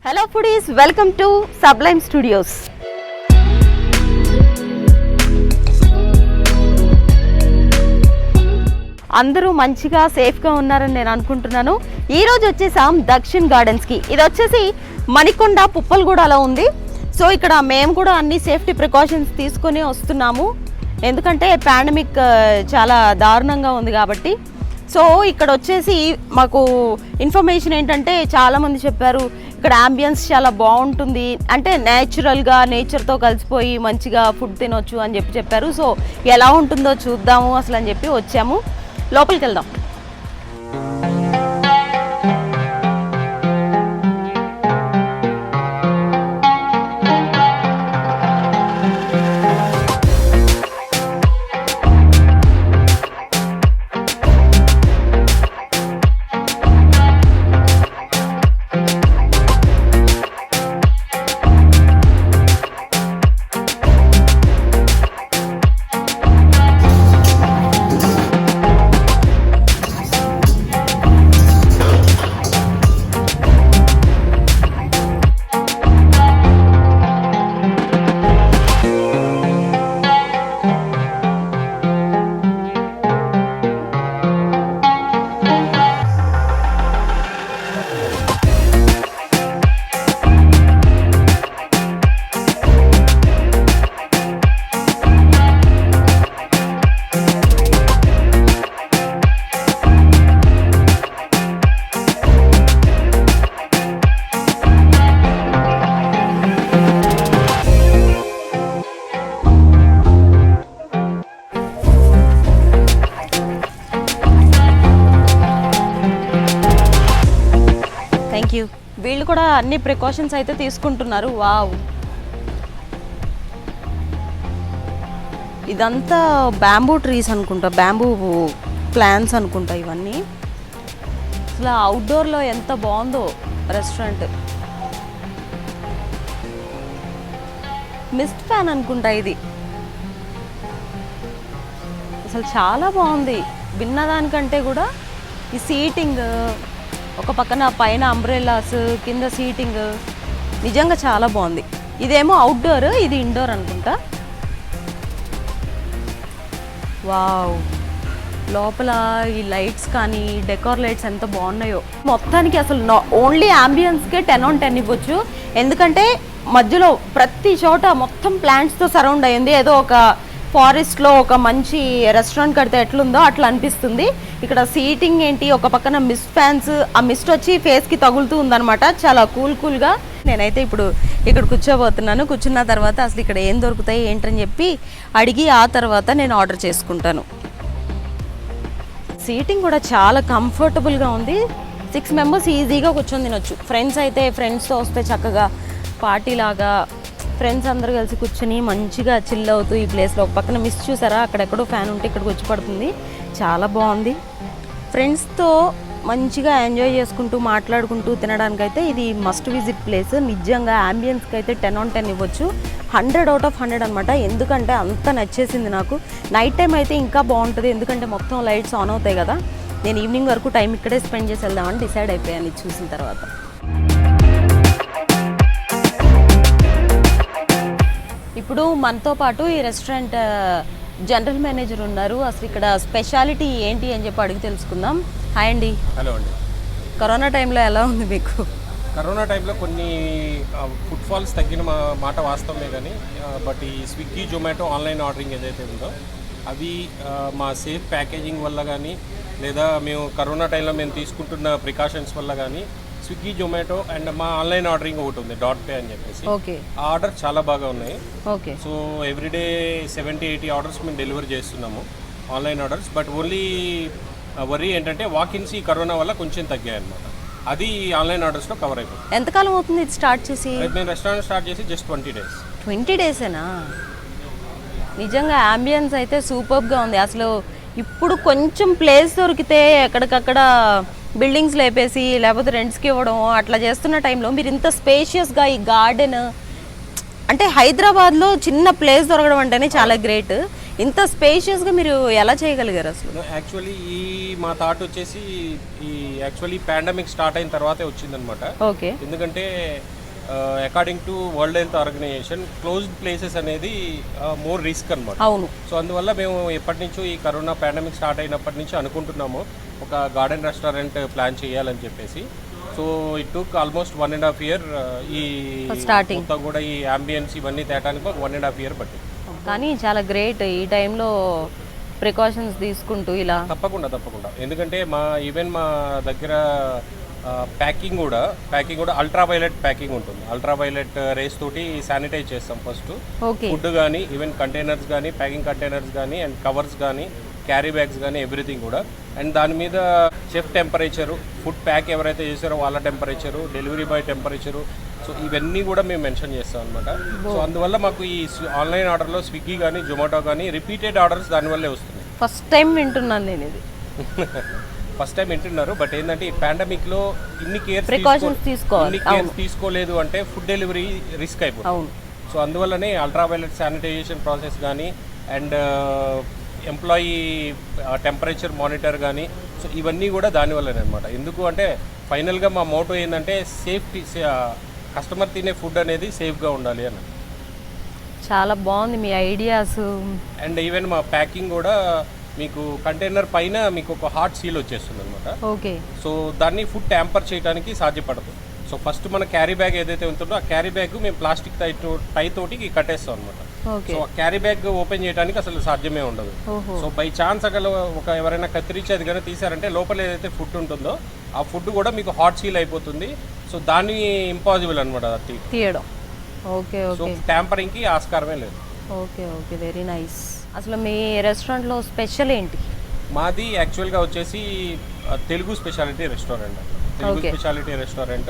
Hello foodies, welcome to Sublime Studios. అందరూ మంచిగా సేఫ్గా ఉన్నారని నేను అనుకుంటున్నాను. ఈరోజు వచ్చేసాం దక్షిణ్ గార్డెన్స్కి. ఇది వచ్చేసి మణికొండ పుప్పలగూడలో ఉంది. సో ఇక్కడ మేము కూడా అన్ని సేఫ్టీ ప్రికాషన్స్ తీసుకొని వస్తున్నాము, ఎందుకంటే పాండమిక్ చాలా దారుణంగా ఉంది కాబట్టి. సో ఇక్కడ వచ్చేసి మాకు ఇన్ఫర్మేషన్ ఏంటంటే చాలామంది చెప్పారు ఇక్కడ అంబియన్స్ చాలా బాగుంటుంది, అంటే నేచురల్గా నేచర్తో కలిసిపోయి మంచిగా ఫుడ్ తినొచ్చు అని చెప్పారు. సో ఎలా ఉంటుందో చూద్దాము అసలు అని చెప్పి వచ్చాము. లోపలికి వెళ్దాం. వీళ్ళు కూడా అన్ని ప్రికాషన్స్ అయితే తీసుకుంటున్నారు. వావ్, ఇదంతా బ్యాంబూ ట్రీస్ అనుకుంటా, బ్యాంబూ ప్లాంట్స్ అనుకుంటా ఇవన్నీ. అసలు అవుట్డోర్లో ఎంత బాగుందో రెస్టారెంట్. మిస్ట్ ఫ్యాన్ అనుకుంటా ఇది. అసలు చాలా బాగుంది, విన్నదానికంటే కూడా. ఈ సీటింగ్, ఒక పక్కన పైన అంబ్రెల్లాస్, కింద సీటింగ్ నిజంగా చాలా బాగుంది. ఇదేమో అవుట్డోర్, ఇది ఇండోర్ అనుకుంటా. వావ్, లోపల ఈ లైట్స్ కానీ డెకోర్ లైట్స్ ఎంత బాగున్నాయో. మొత్తానికి అసలు ఓన్లీ అంబియన్స్కే 10 on 10 ఇవ్వచ్చు, ఎందుకంటే మధ్యలో ప్రతి చోట మొత్తం ప్లాంట్స్తో సరౌండ్ అయ్యింది. ఏదో ఒక ఫారెస్ట్లో ఒక మంచి రెస్టారెంట్ కడితే ఎట్లుందో అట్లా అనిపిస్తుంది. ఇక్కడ సీటింగ్ ఏంటి, ఒక పక్కన మిస్ట్ ఫ్యాన్స్, ఆ మిస్ట్ వచ్చి ఫేస్కి తగులుతూ ఉందన్నమాట. చాలా కూల్గా. నేనైతే ఇప్పుడు ఇక్కడ కూర్చోబోతున్నాను. కూర్చున్న తర్వాత అసలు ఇక్కడ ఏం దొరుకుతాయి ఏంటని చెప్పి అడిగి ఆ తర్వాత నేను ఆర్డర్ చేసుకుంటాను. సీటింగ్ కూడా చాలా కంఫర్టబుల్గా ఉంది. 6 members ఈజీగా కూర్చొని తినొచ్చు. ఫ్రెండ్స్ అయితే ఫ్రెండ్స్తో వస్తే చక్కగా పార్టీలాగా ఫ్రెండ్స్ అందరూ కలిసి కూర్చొని మంచిగా చిల్ అవుతూ ఈ ప్లేస్లో. ఒక పక్కన మిస్ చూసారా, అక్కడెక్కడో ఫ్యాన్ ఉంటే ఇక్కడికి వచ్చి పడుతుంది. చాలా బాగుంది. ఫ్రెండ్స్తో మంచిగా ఎంజాయ్ చేసుకుంటూ మాట్లాడుకుంటూ తినడానికైతే ఇది మస్ట్ విజిట్ ప్లేస్. నిజంగా అంబియన్స్కి అయితే 10 on 10 ఇవ్వచ్చు. 100 out of 100 అనమాట. ఎందుకంటే అంత నచ్చేసింది నాకు. నైట్ టైం అయితే ఇంకా బాగుంటుంది, ఎందుకంటే మొత్తం లైట్స్ ఆన్ అవుతాయి కదా. నేను ఈవినింగ్ వరకు టైం ఇక్కడే స్పెండ్ చేసి వెళ్దామని డిసైడ్ అయిపోయాను ఇది చూసిన తర్వాత. ఇప్పుడు మనతో పాటు ఈ రెస్టారెంట్ జనరల్ మేనేజర్ ఉన్నారు. అసలు ఇక్కడ స్పెషాలిటీ ఏంటి అని చెప్పి అడిగి తెలుసుకుందాం. హాయ్ అండి. హలో అండి. కరోనా టైంలో ఎలా ఉంది మీకు? కరోనా టైంలో కొన్ని ఫుడ్ ఫాల్స్ తగ్గిన మాట వాస్తవమే, కానీ బట్ ఈ స్విగ్గీ జొమాటో ఆన్లైన్ ఆర్డరింగ్ ఏదైతే ఉందో అవి మా సేఫ్ ప్యాకేజింగ్ వల్ల కానీ, లేదా మేము కరోనా టైంలో మేము తీసుకుంటున్న ప్రికాషన్స్ వల్ల కానీ స్విగ్గీ జొమాటో అండ్ మా ఆన్లైన్ ఆర్డరింగ్ ఒకటి ఉంది .pay అని చెప్పేసి. ఆ ఆర్డర్ చాలా బాగా ఉన్నాయి. సో ఎవ్రీడే 70-80 ఆర్డర్స్ మేము డెలివరీ చేస్తున్నాము, online orders. But only worry ఏంటంటే వాకిన్స్ ఈ కరోనా వల్ల కొంచెం తగ్గాయి అనమాట. అది ఆన్లైన్ ఆర్డర్స్లో కవర్ అయిపోతుంది. ఎంతకాలం అవుతుంది ఇది స్టార్ట్ చేసి? మేము రెస్టారెంట్ స్టార్ట్ చేసి జస్ట్ 20 days. 20 daysనా? నిజంగా అంబియన్స్ అయితే సూపర్గా ఉంది. అసలు ఇప్పుడు కొంచెం ప్లేస్ దొరికితే ఎక్కడికక్కడ బిల్డింగ్స్ లేపేసి లేకపోతే రెంట్స్కి ఇవ్వడం అట్లా చేస్తున్న టైంలో మీరు ఇంత స్పేషియస్గా ఈ గార్డెన్, అంటే హైదరాబాద్లో చిన్న ప్లేస్ దొరకడం అంటేనే చాలా గ్రేట్. ఇంత స్పేషియస్గా మీరు ఎలా చేయగలిగారు అసలు? యాక్చువల్లీ ఈ మా థాట్ వచ్చేసి ఈ యాక్చువల్లీ పాండమిక్ స్టార్ట్ అయిన తర్వాతే వచ్చిందనమాట. ఓకే. ఎందుకంటే according to World Health Organization closed places అనేది మోర్ రిస్క్ అనమాట. అవును. సో అందువల్ల మేము ఎప్పటి నుంచో ఈ కరోనా పాండమిక్ స్టార్ట్ అయినప్పటి నుంచి అనుకుంటున్నాము ఒక గార్డెన్ రెస్టారెంట్ ప్లాన్ చేయాలని చెప్పేసి. So it took almost 1.5 year ఈ స్టార్టింగ్ మొత్తం కూడా ఈ అంబియన్స్ ఇవన్నీ తేటానికి ఒక 1.5 year పట్టింది. కానీ చాలా గ్రేట్ ఈ టైంలో ప్రికాషన్స్ తీసుకుంటూ ఇలా. తప్పకుండా ఎందుకంటే ఈవెన్ మా దగ్గర ప్యాకింగ్ కూడా అల్ట్రావైలెట్ ప్యాకింగ్ ఉంటుంది. అల్ట్రావైలెట్ రేస్ తోటి శానిటైజ్ చేస్తాం ఫస్ట్. ఓకే. ఫుడ్ కానీ ఈవెన్ కంటైనర్స్ కానీ ప్యాకింగ్ కంటైనర్స్ కానీ అండ్ కవర్స్ కానీ క్యారీ బ్యాగ్స్ కానీ ఎవ్రీథింగ్ కూడా. అండ్ దాని మీద చెఫ్ టెంపరేచరు, ఫుడ్ ప్యాక్ ఎవరైతే చేశారో వాళ్ళ temperature, delivery boy temperature, so ఇవన్నీ కూడా మేము మెన్షన్ చేస్తాం అనమాట. సో అందువల్ల మాకు ఈ ఆన్లైన్ ఆర్డర్లో స్విగ్గీ కానీ జొమాటో కానీ రిపీటెడ్ ఆర్డర్స్ దానివల్లే వస్తున్నాయి. ఫస్ట్ టైం వింటున్నాను నేను ఇది. ఫస్ట్ టైం వింటున్నారు. బట్ ఏంటంటే ఈ పాండమిక్లో ఇన్ని ప్రికాషన్స్ తీసుకోవాలి, తీసుకోలేదు అంటే ఫుడ్ డెలివరీ రిస్క్ అయిపోతుంది. అవును. సో అందువల్లనే అల్ట్రావైలెట్ శానిటైజేషన్ ప్రాసెస్ కానీ అండ్ ఎంప్లాయీ టెంపరేచర్ మానిటర్ కానీ, సో ఇవన్నీ కూడా దానివల్లనే అనమాట. ఎందుకు అంటే ఫైనల్గా మా మోటో ఏంటంటే సేఫ్టీ, కస్టమర్ తినే ఫుడ్ అనేది సేఫ్గా ఉండాలి అని. చాలా బాగుంది మీ ఐడియాస్. అండ్ ఈవెన్ మా ప్యాకింగ్ కూడా మీకు కంటైనర్ పైన మీకు ఒక హాట్ సీల్ వచ్చేస్తుంది అనమాట. ఓకే. సో దాన్ని ఫుడ్ ట్యాంపర్ చేయడానికి సాధ్యపడదు. సో ఫస్ట్ మన క్యారీ బ్యాగ్ ఏదైతే ఉంటుందో ఆ క్యారీ బ్యాగ్ మేము ప్లాస్టిక్ టై తోటి కట్టేస్తాం అనమాట. సో ఆ క్యారీ బ్యాగ్ ఓపెన్ చేయడానికి అసలు సాధ్యమే ఉండదు. సో బై ఛాన్స్ అక్కడ ఎవరైనా కత్తిరించేది కానీ తీసారంటే లోపల ఏదైతే ఫుడ్ ఉంటుందో ఆ ఫుడ్ కూడా మీకు హాట్ సీల్ అయిపోతుంది. సో దాన్ని ఇంపాసిబుల్ అనమాట తీయడం. ఓకే. సో ట్యాంపరింగ్కి ఆస్కారమే లేదు. ఓకే. Very nice. అసలు మీ రెస్టారెంట్లో స్పెషల్ ఏంటి? మాది యాక్చువల్గా వచ్చేసి తెలుగు స్పెషాలిటీ రెస్టారెంట్.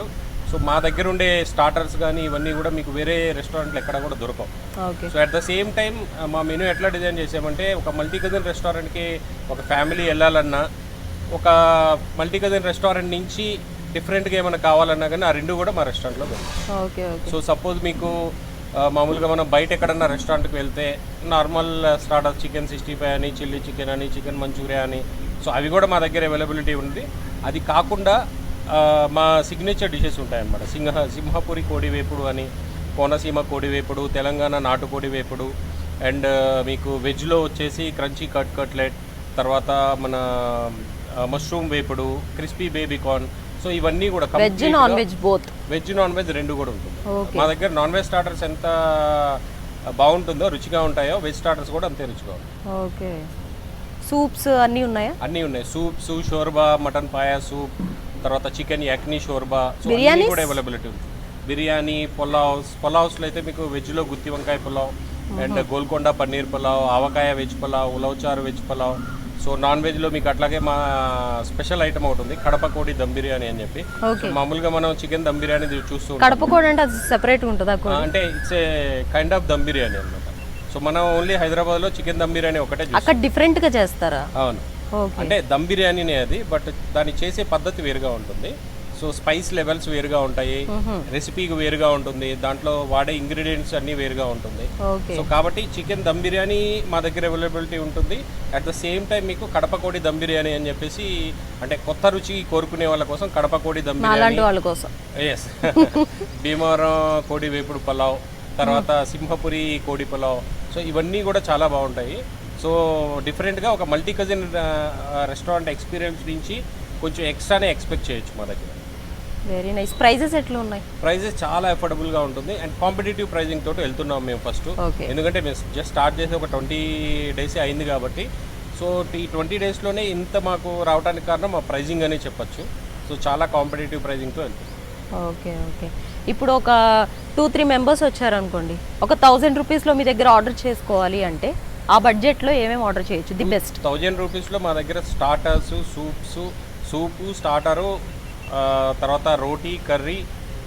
సో మా దగ్గర ఉండే స్టార్టర్స్ కానీ ఇవన్నీ కూడా మీకు వేరే రెస్టారెంట్లు ఎక్కడ కూడా దొరకవు. So at the same time మా మెనూ ఎట్లా డిజైన్ చేసామంటే ఒక మల్టీ కజిన్ రెస్టారెంట్కి ఒక ఫ్యామిలీ వెళ్ళాలన్నా, ఒక మల్టీ కజిన్ రెస్టారెంట్ నుంచి డిఫరెంట్గా ఏమైనా కావాలన్నా కానీ ఆ రెండు కూడా మా రెస్టారెంట్లో దొరుకుతాయి. సో సపోజ్ మీకు మామూలుగా మనం బయట ఎక్కడన్నా రెస్టారెంట్కి వెళ్తే నార్మల్ స్టార్టర్ చికెన్ 65 అని, చిల్లీ చికెన్ అని, చికెన్ మంచూరియా అని, సో అవి కూడా మా దగ్గర అవైలబిలిటీ ఉంది. అది కాకుండా మా సిగ్నేచర్ డిషెస్ ఉంటాయన్నమాట. సింహపురి కోడి వేపుడు అని, కోనసీమ కోడి వేపుడు, తెలంగాణ నాటు కోడి వేపుడు, అండ్ మీకు వెజ్లో వచ్చేసి క్రంచీ కట్లెట్, తర్వాత మన మష్రూమ్ వేపుడు, క్రిస్పీ బేబీ కార్న్. సో ఇవన్నీ కూడా వెజ్ నాన్ వెజ్ రెండు కూడా ఉంటుంది. మా దగ్గర నాన్ వెజ్ స్టార్టర్స్ ఎంత బాగుంటుందో, రుచిగా ఉంటాయో, వెజ్ స్టార్టర్స్ కూడా అంతే రుచిగా ఉంటాయి. ఓకే. సూప్స్ అన్నీ ఉన్నాయా? అన్నీ ఉన్నాయి. Soups, shorba, mutton paya soup, తర్వాత చికెన్ యాక్ని షోర్బా, సో బిర్యానీ కూడా అవైలబిలిటీ ఉంది. బిర్యానీ, పులావ్స్లో అయితే మీకు వెజ్లో గుత్తి వంకాయ pulao, and Golconda paneer pulao, avakaya veg pulao, ulavacharu veg pulao. So non వెజ్లో మీకు అట్లాగే మా స్పెషల్ ఐటమ్ ఒకటి ఉంది, కడప కోడి దమ్ బిర్యానీ అని చెప్పి. మామూలుగా మనం చికెన్ దమ్ బిర్యానీ చూస్తూ కడప కోడి అంటే అది సెపరేట్ ఉంటుందా? అంటే it's a kind of them biryani అనమాట. సో మనం ఓన్లీ హైదరాబాద్లో చికెన్ దమ్ బిర్యానీ ఒకటే, అక్కడ డిఫరెంట్గా చేస్తారా? అవును. అంటే దమ్ బిర్యానీనే అది, బట్ దాన్ని చేసే పద్ధతి వేరుగా ఉంటుంది. సో స్పైస్ లెవెల్స్ వేరుగా ఉంటాయి, రెసిపీ వేరుగా ఉంటుంది, దాంట్లో వాడే ఇంగ్రీడియంట్స్ అన్నీ వేరుగా ఉంటుంది. సో కాబట్టి చికెన్ దమ్ బిర్యానీ మా దగ్గర అవైలబిలిటీ ఉంటుంది. అట్ ద సేమ్ టైం మీకు కడప కోడి దమ్ బిర్యానీ అని చెప్పేసి, అంటే కొత్త రుచి కోరుకునే వాళ్ళ కోసం కడప కోడి దమ్ బిర్యానీ వాళ్ళ కోసం. ఎస్. భీమవరం కోడి వేపుడు పులావ్, తర్వాత సింహపురి కోడి పులావ్. సో ఇవన్నీ కూడా చాలా బాగుంటాయి. సో డిఫరెంట్గా ఒక మల్టీ కజిన్ రెస్టారెంట్ ఎక్స్పీరియన్స్ నుంచి కొంచెం ఎక్స్ట్రానే ఎక్స్పెక్ట్ చేయొచ్చు మా దగ్గర. Very nice. ప్రైజెస్ ఎట్లా ఉన్నాయి? ప్రైజెస్ చాలా అఫోర్డబుల్గా ఉంటుంది అండ్ కాంపిటేటివ్ ప్రైజింగ్ తోటి వెళ్తున్నాం మేము ఫస్ట్. ఎందుకంటే మేము జస్ట్ స్టార్ట్ చేసి ఒక 20 days అయింది కాబట్టి, సో ఈ 20 daysలోనే ఇంత మాకు రావడానికి కారణం మా ప్రైజింగ్ అనే చెప్పచ్చు. సో చాలా కాంపిటేటివ్ ప్రైజింగ్తో వెళ్తుంది. ఓకే. ఇప్పుడు ఒక 2-3 members వచ్చారనుకోండి, ఒక 1000 rupeesలో మీ దగ్గర ఆర్డర్ చేసుకోవాలి అంటే ఆ బడ్జెట్లో ఏమేమి ఆర్డర్ చేయొచ్చు? ది బెస్ట్ 1000 rupeesలో మా దగ్గర స్టార్టర్స్, సూపు స్టార్టరు, తర్వాత రోటీ, curry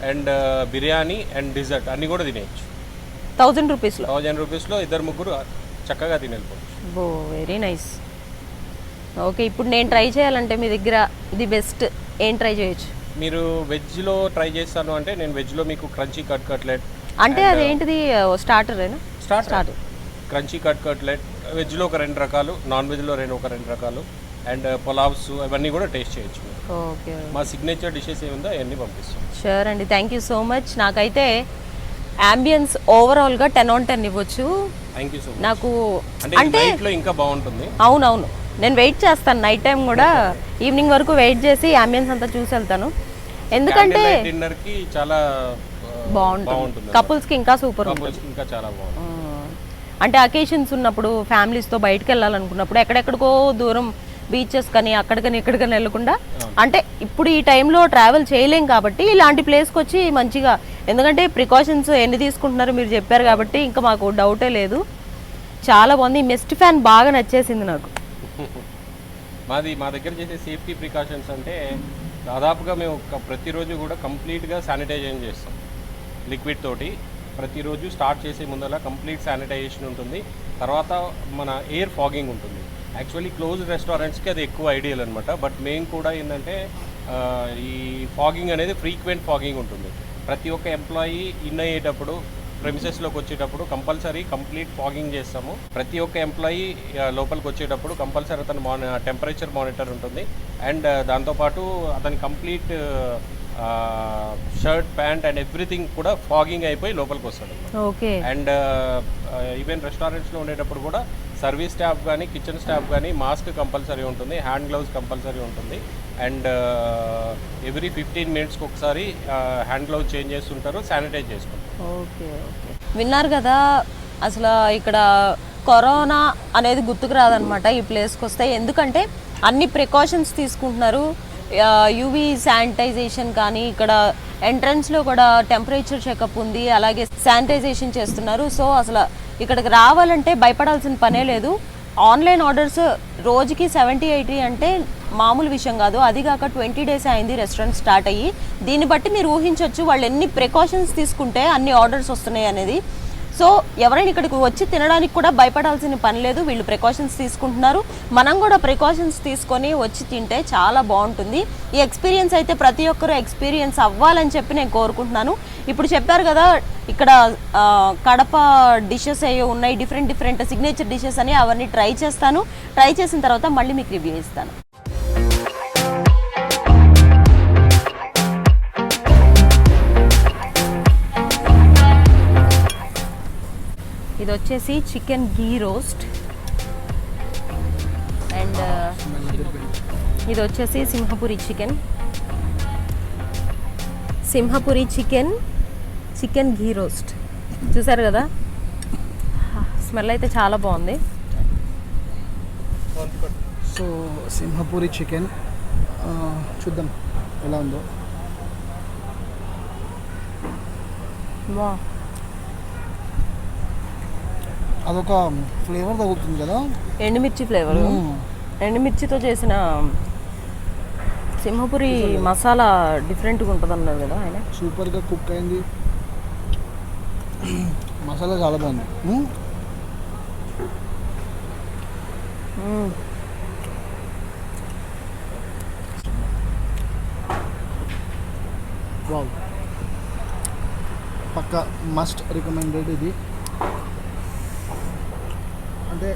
and biryani and dessert అన్నీ కూడా తినేయచ్చు 1000 rupeesలో. 1000 rupeesలో 2-3 చక్కగా తినేసుకోవచ్చు. Oh very nice. ఓకే. ఇప్పుడు నేను ట్రై చేయాలంటే మీ దగ్గర ది బెస్ట్ ఏం ట్రై చేయొచ్చు? మీరు వెజ్లో ట్రై చేస్తాను అంటే నేను వెజ్లో మీకు క్రంచీ కట్లెట్ అంటే అదేంటిది? స్టార్టరేనా? Starter crunchy cutlet. వెజ్లో ఒక 2 రకాలు, నాన్ వెజ్లో ఒక 2 రకాలు. అండ్ పులావ్స్ అవన్నీ కూడా టేస్ట్ చేయొచ్చు. ఓకే, మా సిగ్నేచర్ డిషెస్ ఏముందో అవన్నీ పంపిస్తాం. షూర్ అండి, థ్యాంక్ యూ సో మచ్. నాకైతే అంబియన్స్ ఓవరాల్గా 10 on 10 ఇవ్వచ్చు. Thank you so much. నాకు అంటే నైట్లో ఇంకా బాగుంటుంది. అవునవును, నేను వెయిట్ చేస్తాను నైట్ టైం కూడా, ఈవినింగ్ వరకు వెయిట్ చేసి అంబియన్స్ అంతా చూసి వెళ్తాను. ఎందుకంటే డిన్నర్కి చాలా బాగుంటుంది, కపుల్స్కి ఇంకా సూపర్ ఉంటుంది, ఇంకా చాలా బాగుంటుంది. అంటే అకేషన్స్ ఉన్నప్పుడు ఫ్యామిలీస్తో బయటకు వెళ్ళాలనుకున్నప్పుడు ఎక్కడెక్కడికో దూరం బీచెస్ కానీ అక్కడికని ఇక్కడికని వెళ్ళకుండా, అంటే ఇప్పుడు ఈ టైంలో ట్రావెల్ చేయలేం కాబట్టి ఇలాంటి ప్లేస్కి వచ్చి మంచిగా, ఎందుకంటే ప్రికాషన్స్ ఎన్ని తీసుకుంటున్నారో మీరు చెప్పారు కాబట్టి ఇంకా మాకు డౌటే లేదు. చాలా బాగుంది. మెస్ట్ ఫ్యాన్ బాగా నచ్చేసింది నాకు. మా దగ్గర చేసే సేఫ్టీ ప్రికాషన్స్ అంటే దాదాపుగా మేము ప్రతిరోజు కూడా కంప్లీట్గా శానిటైజేషన్ చేస్తాం లిక్విడ్ తోటి. ప్రతిరోజు స్టార్ట్ చేసే ముందర కంప్లీట్ శానిటైజేషన్ ఉంటుంది. తర్వాత మన ఎయిర్ ఫాగింగ్ ఉంటుంది. యాక్చువల్లీ క్లోజ్ రెస్టారెంట్స్కి అది ఎక్కువ ఐడియల్ అనమాట. బట్ మేము కూడా ఏంటంటే ఈ ఫాగింగ్ అనేది ఫ్రీక్వెంట్ ఫాగింగ్ ఉంటుంది. ప్రతి ఒక్క ఎంప్లాయీ ఇన్ అయ్యేటప్పుడు, ప్రెమిసెస్లోకి వచ్చేటప్పుడు కంపల్సరీ కంప్లీట్ ఫాగింగ్ చేస్తాము. ప్రతి ఒక్క ఎంప్లాయీ లోపలికి వచ్చేటప్పుడు కంపల్సరీ అతను టెంపరేచర్ మానిటర్ ఉంటుంది. అండ్ దాంతోపాటు అతని complete shirt, pant and everything కూడా ఫాగింగ్ అయిపోయి లోపలికి వస్తాడు. ఓకే. అండ్ ఈవెన్ రెస్టారెంట్స్లో ఉండేటప్పుడు కూడా సర్వీస్ స్టాఫ్ కానీ కిచెన్ స్టాఫ్ కానీ మాస్క్ కంపల్సరీ ఉంటుంది, హ్యాండ్ గ్లౌస్ కంపల్సరీ ఉంటుంది. అండ్ ఎవ్రీ 15 minutesకి ఒకసారి హ్యాండ్ గ్లౌస్ చేంజ్ చేస్తుంటారు, శానిటైజ్ చేసుకుంటారు. ఓకే ఓకే, విన్నారు కదా. అసలు ఇక్కడ కరోనా అనేది గుర్తుకు రాదనమాట ఈ ప్లేస్కి వస్తే, ఎందుకంటే అన్ని ప్రికాషన్స్ తీసుకుంటున్నారు. యూవీ శానిటైజేషన్ కానీ, ఇక్కడ ఎంట్రన్స్లో కూడా టెంపరేచర్ చెకప్ ఉంది, అలాగే శానిటైజేషన్ చేస్తున్నారు. సో అసలు ఇక్కడికి రావాలంటే భయపడాల్సిన పనే లేదు. ఆన్లైన్ ఆర్డర్స్ రోజుకి 70-80 అంటే మామూలు విషయం కాదు. అది కాక 20 days అయింది రెస్టారెంట్ స్టార్ట్ అయ్యి. దీన్ని బట్టి మీరు ఊహించవచ్చు వాళ్ళు ఎన్ని ప్రికాషన్స్ తీసుకుంటే అన్ని ఆర్డర్స్ వస్తున్నాయి అనేది. సో ఎవరైనా ఇక్కడికి వచ్చి తినడానికి కూడా భయపడాల్సిన పని లేదు, వీళ్ళు ప్రికాషన్స్ తీసుకుంటున్నారు. మనం కూడా ప్రికాషన్స్ తీసుకొని వచ్చి తింటే చాలా బాగుంటుంది. ఈ ఎక్స్పీరియన్స్ అయితే ప్రతి ఒక్కరూ ఎక్స్పీరియన్స్ అవ్వాలని చెప్పి నేను కోరుకుంటున్నాను. ఇప్పుడు చెప్పారు కదా ఇక్కడ కడప డిషెస్ అయ్యో ఉన్నాయి, డిఫరెంట్ సిగ్నేచర్ డిషెస్ అని, అవన్నీ ట్రై చేస్తాను. ట్రై చేసిన తర్వాత మళ్ళీ మీకు రివ్యూ ఇస్తాను. ఇది వచ్చేసి చికెన్ ఘీ రోస్ట్, అండ్ ఇది వచ్చేసి సింహపురి చికెన్ ఘీ రోస్ట్. చూసారు కదా, స్మెల్ అయితే చాలా బాగుంది. సో సింహపురి చికెన్ చూద్దాం ఎలా ఉందో. అదొక ఫ్లేవర్ తగులుతుంది కదా, ఎండుమిర్చి ఫ్లేవర్. ఎండుమిర్చితో చేసిన సింహపురి మసాలా డిఫరెంట్గా ఉంటుంది అన్నారు కదా ఆయన. సూపర్గా కుక్ అయింది, మసాలా చాలా బాగుంది. వావ్, పక్కా మస్ట్ రికమెండెడ్ ఇది. అంటే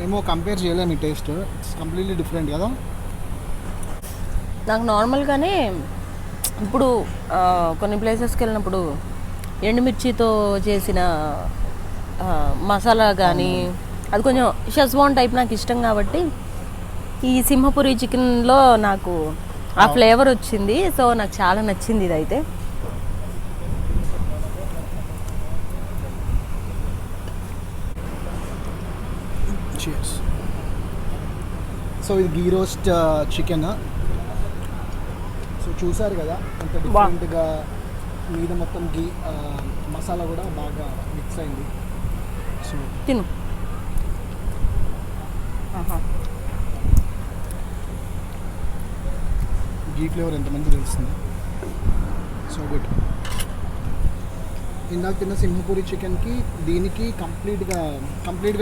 ఏమో కంపేర్ చేయలేము ఈ టేస్ట్, ఇట్స్ కంప్లీట్లీ డిఫరెంట్ కదా. నాకు నార్మల్గానే ఇప్పుడు కొన్ని ప్లేసెస్కి వెళ్ళినప్పుడు ఎండుమిర్చితో చేసిన మసాలా కానీ అది కొంచెం షెజ్వాన్ టైప్ నాకు ఇష్టం కాబట్టి ఈ సింహపురి చికెన్లో నాకు ఆ ఫ్లేవర్ వచ్చింది. సో నాకు చాలా నచ్చింది ఇదైతే. సో ఇది ఘీ రోస్ట్ చికెన్. సో చూసారు కదా అంత డిఫరెంట్గా, మీద మొత్తం ఘీ మసాలా కూడా బాగా మిక్స్ అయింది. సో తిను. ఘీ ఫ్లేవర్ ఎంతమంది తెలుస్తుంది. So good. ఇందాక తిన్న సింహపురి చికెన్కి దీనికి కంప్లీట్గా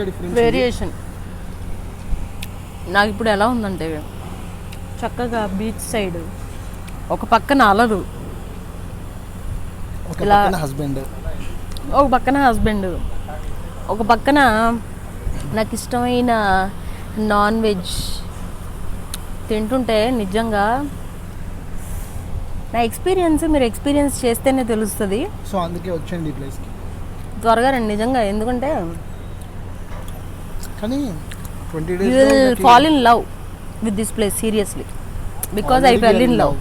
డిఫరెన్స్, వేరియేషన్. నాకు ఇప్పుడు ఎలా ఉందంటే చక్కగా బీచ్ సైడ్ ఒక పక్కన అలలు, ఒక పక్కన హస్బెండ్, ఒక పక్కన నాకు ఇష్టమైన నాన్ వెజ్ తింటుంటే నిజంగా నా ఎక్స్పీరియన్స్ మీరు ఎక్స్పీరియన్స్ చేస్తేనే తెలుస్తుంది. సో అందుకే వచ్చండి ఈ ప్లేస్కి. త్వరగా రండి నిజంగా, ఎందుకంటే కానీ 20 you days will fall in love with this place seriously, because I fell in love.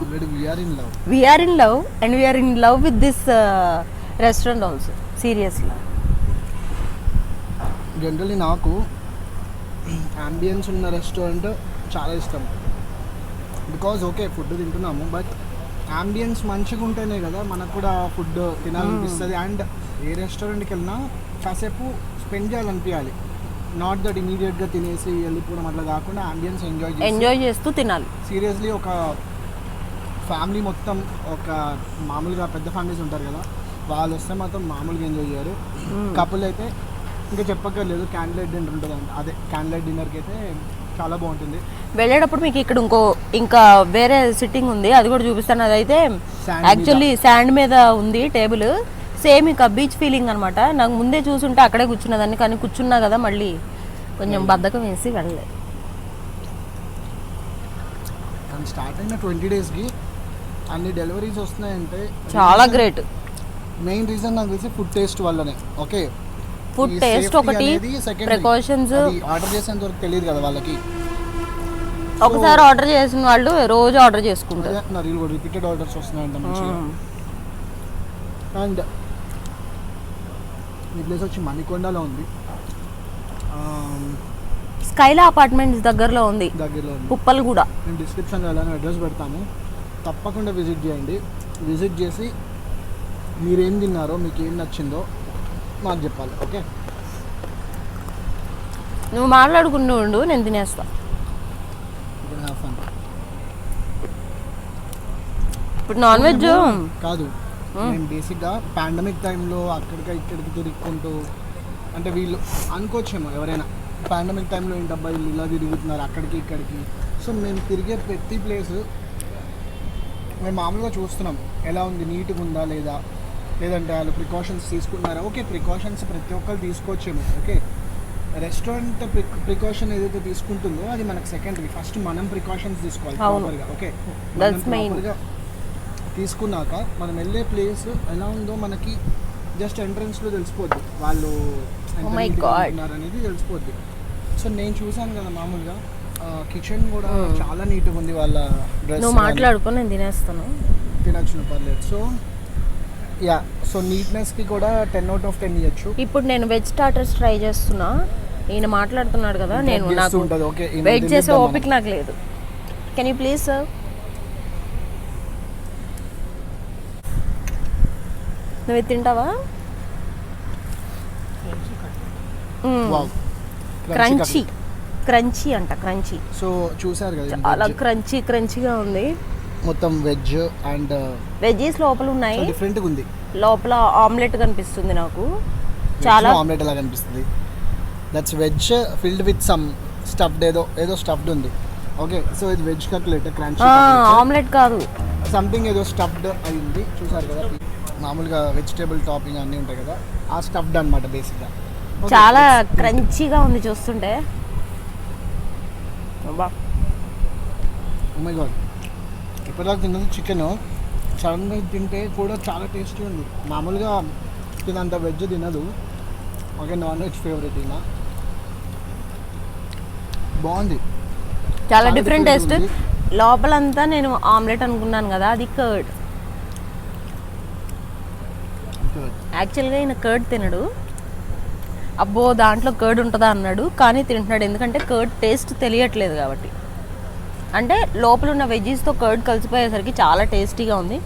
Already we are in love. We are in love and we are in love with this restaurant also seriously. Generally నాకు ambience ఉన్న restaurant చాలా ఇష్టం. Because okay food తింటున్నాము, but ambience మంచిగా ఉంటేనే కదా మనకు కూడా ఫుడ్ తినాలనిపిస్తుంది. అండ్ ఏ రెస్టారెంట్కి వెళ్ళినా కాసేపు స్పెండ్ చేయాలనిపించాలి. నాట్ దట్ ఇమీడియట్గా తినేసి వెళ్ళిపోవడం అట్లా కాకుండా అంబియన్స్ ఎంజాయ్ చేస్తూ తినాలి. సీరియస్లీ ఒక ఫ్యామిలీ మొత్తం, ఒక మామూలుగా పెద్ద ఫ్యామిలీస్ ఉంటారు కదా, వాళ్ళు వస్తే మాత్రం మామూలుగా ఎంజాయ్ చేయరు. కపుల్ అయితే ఇంకా చెప్పక్కర్లేదు, క్యాండిల్ డిన్నర్ ఉంటుంది. అదే క్యాండిల్ డిన్నర్కి అయితే చాలా బాగుంటుంది. వెళ్ళేటప్పుడు మీకు ఇక్కడ ఇంకా వేరే సిట్టింగ్ ఉంది, అది కూడా చూపిస్తాను. అదైతే యాక్చువల్లీ శాండ్ మీద ఉంది టేబుల్, సేమ్ ఇక బీచ్ ఫీలింగ్ అనమాట. నాకు ముందే చూసుంటే అక్కడే కూర్చున్నదాన్ని, కానీ కూర్చున్నా కదా మళ్ళీ కొంచెం బద్ధకం వేసి వెళ్ళలేదు. కానీ స్టార్ట్ అయిన 20 daysకి అన్ని డెలివరీస్ వస్తున్నాయంటే చాలా గ్రేట్. మెయిన్ రీజన్ నాకు తెలిసి ఫుడ్ టేస్ట్ వల్లనే. ఓకే, ఫుడ్ టేస్ట్ ఒకటి, ప్రికాషన్స్. ఆర్డర్ చేసేంత వరకు తెలియదు కదా వాళ్ళకి. ఒకసారి ఆర్డర్ చేసిన వాళ్ళు రోజు ఆర్డర్ చేసుకుంటారు. రిపీటెడ్ ఆర్డర్స్ వస్తున్నాయంట మంచిగా. అండ్ ఈ ప్లేస్ వచ్చి మణికొండలో ఉంది, స్కైలా అపార్ట్మెంట్స్ దగ్గరలో ఉంది, పుప్పలు కూడా. నేను డిస్క్రిప్షన్లో ఎలానో అడ్రస్ పెడతాను, తప్పకుండా విజిట్ చేయండి. విజిట్ చేసి మీరేం తిన్నారో, మీకు ఏం నచ్చిందో మాకు చెప్పాలి. ఓకే, నువ్వు మాట్లాడుకుంటూ ఉండు, నేను తినేస్తా. ఇప్పుడు నాన్ వెజ్ కాదు, నేను బేసిక్గా పాండమిక్ టైంలో అక్కడికి ఇక్కడికి తిరుగుకుంటూ, అంటే వీళ్ళు అనుకోవచ్చేమో ఎవరైనా పాండమిక్ టైంలో ఏంటబ్బా వీళ్ళు ఇలా తిరుగుతున్నారు అక్కడికి ఇక్కడికి. సో మేము తిరిగే ప్రతి ప్లేస్ మేము మామూలుగా చూస్తున్నాం ఎలా ఉంది, నీట్గా ఉందా లేదా, లేదంటే వాళ్ళు ప్రికాషన్స్ తీసుకున్నారా. ఓకే, ప్రికాషన్స్ ప్రతి ఒక్కరు తీసుకోవచ్చేమో. ఓకే, రెస్టారెంట్ ప్రికాషన్ ఏదైతే తీసుకుంటుందో అది మనకు సెకండరీ. ఫస్ట్ మనం ప్రికాషన్స్ తీసుకోవాలి ప్రాపర్గా. ఓకే, ప్రాపర్గా తీసుకున్నాక మనం వెళ్ళే ప్లేస్ ఎలా ఉందో మనకి జస్ట్ ఎంట్రన్స్లో తెలిసిపోద్ది, వాళ్ళు అనేది తెలిసిపోద్ది. సో నేను చూసాను కదా మామూలుగా కిచెన్ కూడా చాలా నీట్గా ఉంది. వాళ్ళ డ్రెస్ నువ్వు మాట్లాడుకో, నేను తినేస్తాను. తినచ్చు, పర్లేదు. సో యా, సో నీట్నెస్కి కూడా 10 out of 10 ఇవ్వచ్చు. ఇప్పుడు నేను వెజ్ స్టార్టర్స్ ట్రై చేస్తున్నా, ఈయన మాట్లాడుతున్నాడు కదా, నేను నాకు వెయిట్ చేసే ఓపిక నాకు లేదు. Can you please sir? నువ్వు తింటావా? క్రంచీ క్రంచీ అంట, క్రంచీ. సో చూసారు కదా, చాలా క్రంచీగా ఉంది. మొత్తం వెజ్ అండ్ వెజ్జీస్ లోపల ఉన్నాయి, డిఫరెంట్గా ఉంది. లోపల ఆమ్లెట్ కనిపిస్తుంది నాకు, చాలా ఆమ్లెట్ ఎలా కనిపిస్తుంది. That's veg filled with some stuffed, ఏదో స్టఫ్డ్ ఉంది. ఓకే, సో ఇది వెజ్ కట్లెట్, క్రంచీ ఆమ్లెట్ కాదు, సంథింగ్ ఏదో స్టఫ్డ్ అయింది. చూసారు కదా, మామూలుగా వెజిటేబుల్ టాపింగ్ అన్నీ ఉంటాయి కదా, ఆ స్టఫ్డ్ అనమాట బేసిక్గా. చాలా క్రంచీగా ఉంది చూస్తుంటే. ఓ మై గాడ్, ఇప్పటిదాకా తిన్నది చికెన్, సడన్గా తింటే కూడా చాలా టేస్టీ ఉంది. మామూలుగా తినంత వెజ్ తినదు. ఓకే, నాన్ వెజ్ ఫేవరెట్ అయినా బాగుంది, చాలా డిఫరెంట్ టేస్ట్. లోపలంతా నేను ఆమ్లెట్ అనుకున్నాను కదా, అది కర్డ్. యాక్చువల్గా ఈయన కర్డ్ తినడు, అబ్బో దాంట్లో కర్డ్ ఉంటుందా అన్నాడు, కానీ తింటున్నాడు. ఎందుకంటే కర్డ్ టేస్ట్ తెలియట్లేదు కాబట్టి. అంటే లోపల ఉన్న వెజ్జీస్తో కర్డ్ కలిసిపోయేసరికి చాలా టేస్టీగా ఉంది.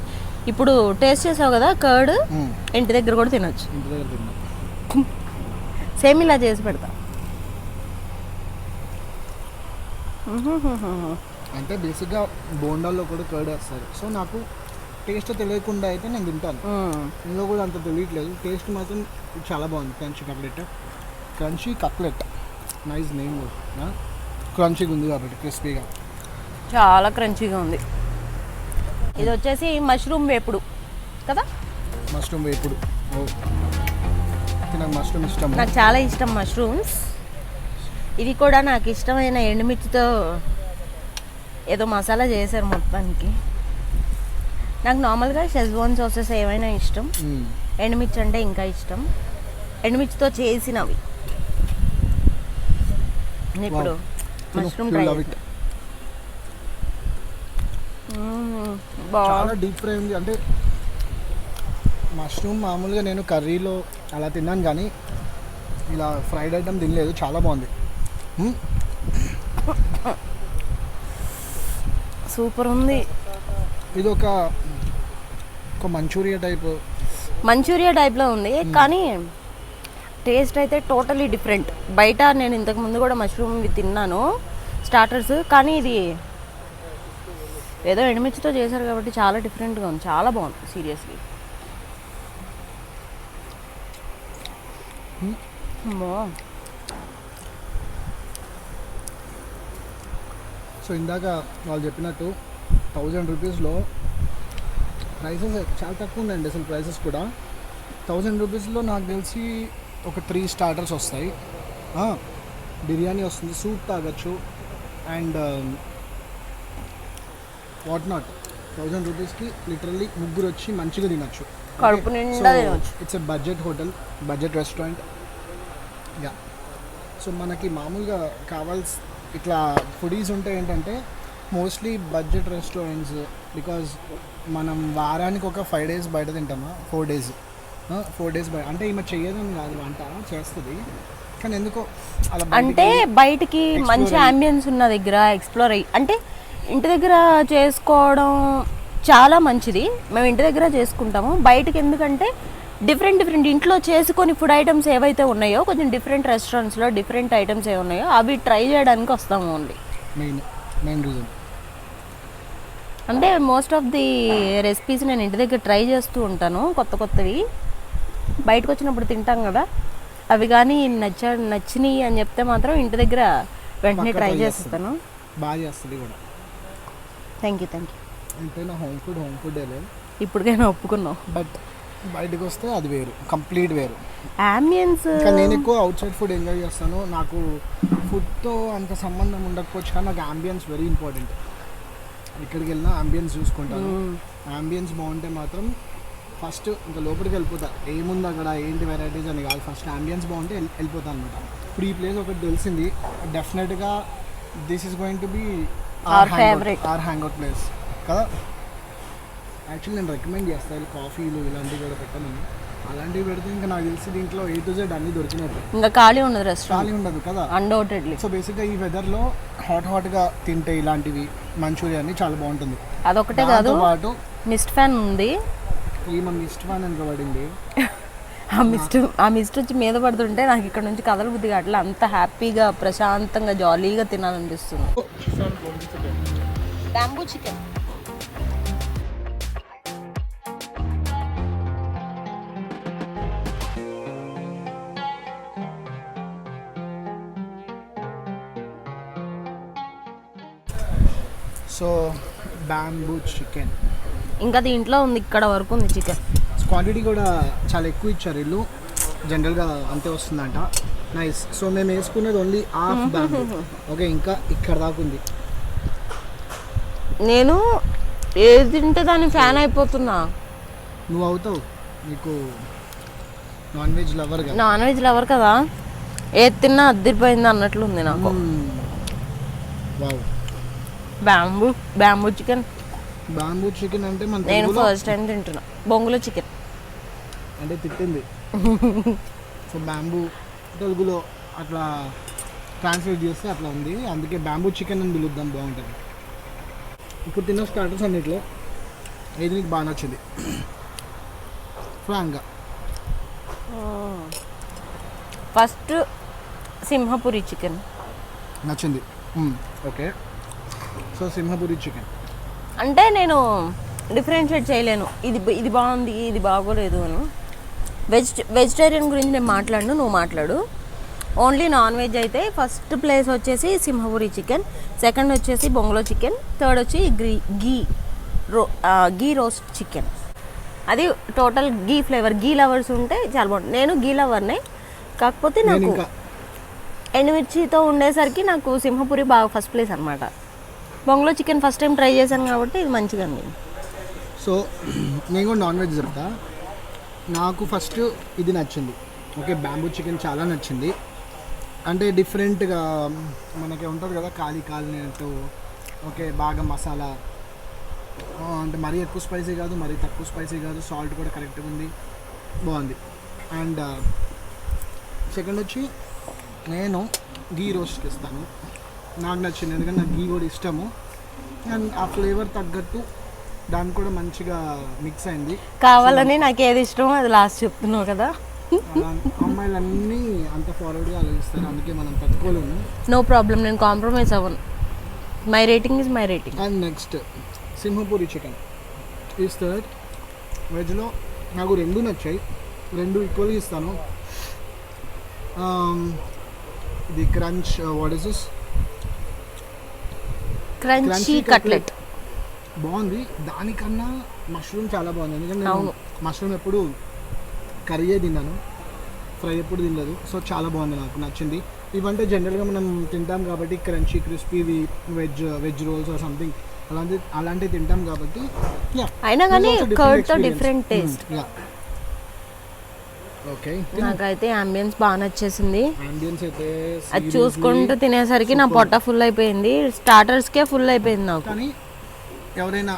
ఇప్పుడు టేస్ట్ చేసావు కదా కర్డ్, ఇంటి దగ్గర కూడా తినొచ్చు. సేమ్ ఇలా చేసి పెడతా. అంటే బేసిక్గా బోండాల్లో కూడా కర్డ్ వేస్తారు. సో నాకు టేస్ట్ తెలియకుండా అయితే నేను తింటాను, ఇందులో కూడా అంత తెలియట్లేదు. టేస్ట్ మాత్రం చాలా బాగుంది. క్రంచీ కట్లెట్ నైస్ నేమ్, క్రంచీగా ఉంది కాబట్టి క్రిస్పీగా, చాలా క్రంచీగా ఉంది. ఇది వచ్చేసి మష్రూమ్ వేపుడు కదా, మష్రూమ్ వేపుడు. నాకు మష్రూమ్ ఇష్టం, నాకు చాలా ఇష్టం మష్రూమ్స్. ఇది కూడా నాకు ఇష్టమైన ఎండుమిర్చితో ఏదో మసాలా చేశారు మొత్తానికి. నాకు నార్మల్గా షెజ్వాన్ సాసెస్ ఏమైనా ఇష్టం, ఎండుమిర్చి అంటే ఇంకా ఇష్టం. ఎండుమిర్చితో చేసినవి. ఇప్పుడు మష్రూమ్ ట్రై చాలా డీప్ ఫ్రై ఉంది. అంటే మష్రూమ్ మామూలుగా నేను కర్రీలో అలా తిన్నాను కానీ ఇలా ఫ్రైడ్ ఐటమ్ తినలేదు. చాలా బాగుంది. సూపర్ ఉంది. ఇది ఒక మంచూరియా టైప్లో ఉంది కానీ టేస్ట్ అయితే టోటలీ డిఫరెంట్. బయట నేను ఇంతకు ముందు కూడా మష్రూమ్ తిన్నాను స్టార్టర్స్, కానీ ఇది ఏదో ఎండుమిర్చితో చేశారు కాబట్టి చాలా డిఫరెంట్గా ఉంది. చాలా బాగుంది సీరియస్లీ. సో ఇందాక వాళ్ళు చెప్పినట్టు 1000 రూపీస్లో ప్రైసెస్ చాలా తక్కువ ఉందండి. అసలు ప్రైసెస్ కూడా 1000 రూపీస్లో నాకు తెలిసి ఒక 3 స్టార్టర్స్ వస్తాయి, బిర్యానీ వస్తుంది, సూప్ తాగొచ్చు అండ్ వాట్ నాట్. 1000 రూపీస్కి లిటరల్లీ ముగ్గురు వచ్చి మంచిగా తినచ్చు. కడుపు నిండా తినచ్చు. It's a budget hotel, budget restaurant. Yeah. So మనకి మామూలుగా కావాల్సి ఇట్లా ఫుడీస్ ఉంటే ఏంటంటే మోస్ట్లీ బడ్జెట్ రెస్టారెంట్స్, బికాజ్ మనం వారానికి ఒక 5 days బయట తింటామా, 4 days బయట. అంటే ఈమె చెయ్యదని కాదు, వంట చేస్తుంది కానీ ఎందుకో అలా అంటే బయటికి మంచి అంబియన్స్ ఉన్న దగ్గర ఎక్స్ప్లోర్ అయ్యి, అంటే ఇంటి దగ్గర చేసుకోవడం చాలా మంచిది. మేము ఇంటి దగ్గర చేసుకుంటాము. బయటకి ఎందుకంటే డిఫరెంట్ ఇంట్లో చేసుకొని ఫుడ్ ఐటమ్స్ ఏవైతే ఉన్నాయో కొంచెం డిఫరెంట్ రెస్టారెంట్స్లో డిఫరెంట్ ఐటమ్స్ ఏవి ఉన్నాయో అవి ట్రై చేయడానికి వస్తాము. ఓన్లీ మెయిన్ రీజన్ అంటే మోస్ట్ ఆఫ్ ది రెసిపీస్ నేను ఇంటి దగ్గర ట్రై చేస్తూ ఉంటాను. కొత్తవి బయటకు వచ్చినప్పుడు తింటాం కదా, అవి కానీ నచ్చినాయి అని చెప్తే మాత్రం ఇంటి దగ్గర వెంటనే ట్రై చేస్తాను. బాగా చేస్తుంది కూడా. Thank you. ఎంతైనా హోమ్ ఫుడ్ ఇప్పటికైనా ఒప్పుకున్నాం. బట్ బయటకు వస్తే అది వేరు, కంప్లీట్ వేరు అంబియన్స్. నేను ఎక్కువ అవుట్ సైడ్ ఫుడ్ ఎంజాయ్ చేస్తాను. నాకు ఫుడ్తో అంత సంబంధం ఉండకపోవచ్చు కానీ నాకు అంబియన్స్ వెరీ ఇంపార్టెంట్. ఎక్కడికి వెళ్ళినా అంబియన్స్ చూసుకుంటాను. అంబియన్స్ బాగుంటే మాత్రం ఫస్ట్ ఇంకా లోపలికి వెళ్ళిపోతా. ఏముంది అక్కడ, ఏంటి వెరైటీస్ అని కాదు, ఫస్ట్ అంబియన్స్ బాగుంటే వెళ్ళిపోతాను అనమాట. ఇప్పుడు ఈ ప్లేస్ ఒకటి తెలిసింది, డెఫినెట్గా this is going to be our favourite, our hangout place కదా. యాక్చువల్లీ నేను రికమెండ్ చేస్తాను కాఫీలు ఇలాంటివి కూడా పెట్టమని. అలాంటివి పెడితే ఇంకా నాకు తెలిసి దీంట్లో A to Z అన్నీ దొరికినట్టు. ఇంకా ఖాళీ ఉండదు, రెస్టారెంట్ ఖాళీ ఉండదు కదా, అన్డౌటెడ్లీ. సో బేసిక్గా ఈ వెదర్లో హాట్గా తింటే ఇలాంటివి మంచూరియా అని చాలా బాగుంటుంది. అదొకటే కాదు, పాటు మిస్ట్ ఫ్యాన్ ఉంది. ఈమె మిస్ట్ ఫ్యాన్ అనుకో పడింది. ఆ మిస్ట్ వచ్చి మీద పడుతుంటే నాకు ఇక్కడ నుంచి కదల బుద్ధి కావట్లే. అంత హ్యాపీగా ప్రశాంతంగా జాలీగా తినాలనిపిస్తుంది. Bamboo chicken so bamboo chicken ఇంకా దీంట్లో ఉంది, ఇక్కడ వరకు ఉంది చికెన్. క్వాంటిటీ కూడా చాలా ఎక్కువ ఇచ్చారు వీళ్ళు, జనరల్గా అంతే వస్తుందంట. నైస్. సో మేము వేసుకునేది ఓన్లీ హాఫ్ బ్యాంబూ. ఓకే, ఇంకా ఇక్కడ దాకా ఉంది. నేను ఏది తింటే దాన్ని ఫ్యాన్ అయిపోతున్నా. నువ్వు అవుతావు, నీకు నాన్ వెజ్ లవర్ కదా, ఏది తిన్నా అద్దరిపోయింది అన్నట్లుంది నాకు. వావ్. బ్యాంబూ చికెన్ అంటే నేను ఫస్ట్ టైం తింటున్నా. బొంగులో చికెన్ అంటే తిట్టింది. సో బ్యాంబూ తెలుగులో అట్లా ట్రాన్స్లేట్ చేస్తే అట్లా ఉంది, అందుకే బ్యాంబూ చికెన్ అని పిలుద్దాం, బాగుంటుంది. ఇప్పుడు తిన్న స్టార్టర్స్ అన్నిట్లో ఏది నీకు బాగా నచ్చింది ఫ్రాంక్గా? ఫస్ట్ సింహపురి చికెన్ నచ్చింది. ఓకే, సో సింహపురి చికెన్ అంటే నేను డిఫరెన్షియేట్ చేయలేను, ఇది బాగుంది ఇది బాగోలేదు అని. వెజిటేరియన్ గురించి నేను మాట్లాడను, నువ్వు మాట్లాడు. ఓన్లీ నాన్ వెజ్ అయితే ఫస్ట్ ప్లేస్ వచ్చేసి సింహపురి చికెన్, సెకండ్ వచ్చేసి బొంగులో చికెన్, థర్డ్ వచ్చి గీ రోస్ట్ చికెన్. అది టోటల్ గీ ఫ్లేవర్. గీ లవర్స్ ఉంటే చాలా బాగుంటుంది. నేను గీ లవర్నే, కాకపోతే నాకు ఎండుమిర్చితో ఉండేసరికి నాకు సింహపురి బాగా ఫస్ట్ ప్లేస్ అనమాట. బొంగులో చికెన్ ఫస్ట్ టైం ట్రై చేశాను కాబట్టి ఇది మంచిగా ఉంది. సో నేను కూడా నాన్ వెజ్ చెప్తా. నాకు ఫస్ట్ ఇది నచ్చింది. ఓకే, బ్యాంబూ చికెన్ చాలా నచ్చింది. అంటే డిఫరెంట్గా మనకి ఉంటుంది కదా, కాలినట్టు. ఓకే, బాగా మసాలా అంటే మరీ ఎక్కువ స్పైసీ కాదు, మరీ తక్కువ స్పైసీ కాదు, సాల్ట్ కూడా కరెక్ట్గా ఉంది, బాగుంది. అండ్ సెకండ్ వచ్చి నేను గీ రోస్ట్కి ఇస్తాను. నాకు నచ్చింది ఎందుకంటే నాకు గీ కూడా ఇష్టము. అండ్ ఆ ఫ్లేవర్ తగ్గట్టు దాన్ని కూడా మంచిగా మిక్స్ అయింది. కావాలని నాకు ఏది ఇష్టమో అది లాస్ట్ చెప్తున్నావు కదా. అమ్మాయిలన్నీ అంత ఫార్వర్డ్గా ఆలోచిస్తారు, అందుకే మనం తట్టుకోలేము. నో ప్రాబ్లం, నేను కాంప్రమైజ్ అవ్వను. My rating is my rating. And next Simhapuri chicken is third. వెజ్లో నాకు రెండు నచ్చాయి, రెండు ఈక్వల్గా ఇస్తాను. ఇది crunch, what is this, crunchy cutlet బాగుంది. దానికన్నా మష్రూమ్ చాలా బాగుంది. ఎందుకంటే అవును, మష్రూమ్ ఎప్పుడు కర్రీయే తిన్నాను, ఫ్రై ఎప్పుడు తినలేదు. సో చాలా బాగుంది, నాకు నచ్చింది. ఇవంటే జనరల్గా మనం తింటాం కాబట్టి క్రంచీ క్రిస్పీవి వెజ్ రోల్స్ ఆర్ సంథింగ్ అలాంటివి తింటాం కాబట్టి అయినా కానీ కర్డ్తో డిఫరెంట్ టేస్ట్. ఓకే, నాకైతే అంబియన్స్ బాగా నచ్చేసింది. అంబియన్స్ అయితే అది చూసుకుంటూ తినేసరికి నా పొట్ట ఫుల్ అయిపోయింది, స్టార్టర్స్కే ఫుల్ అయిపోయింది నాకు. కానీ ఎవరైనా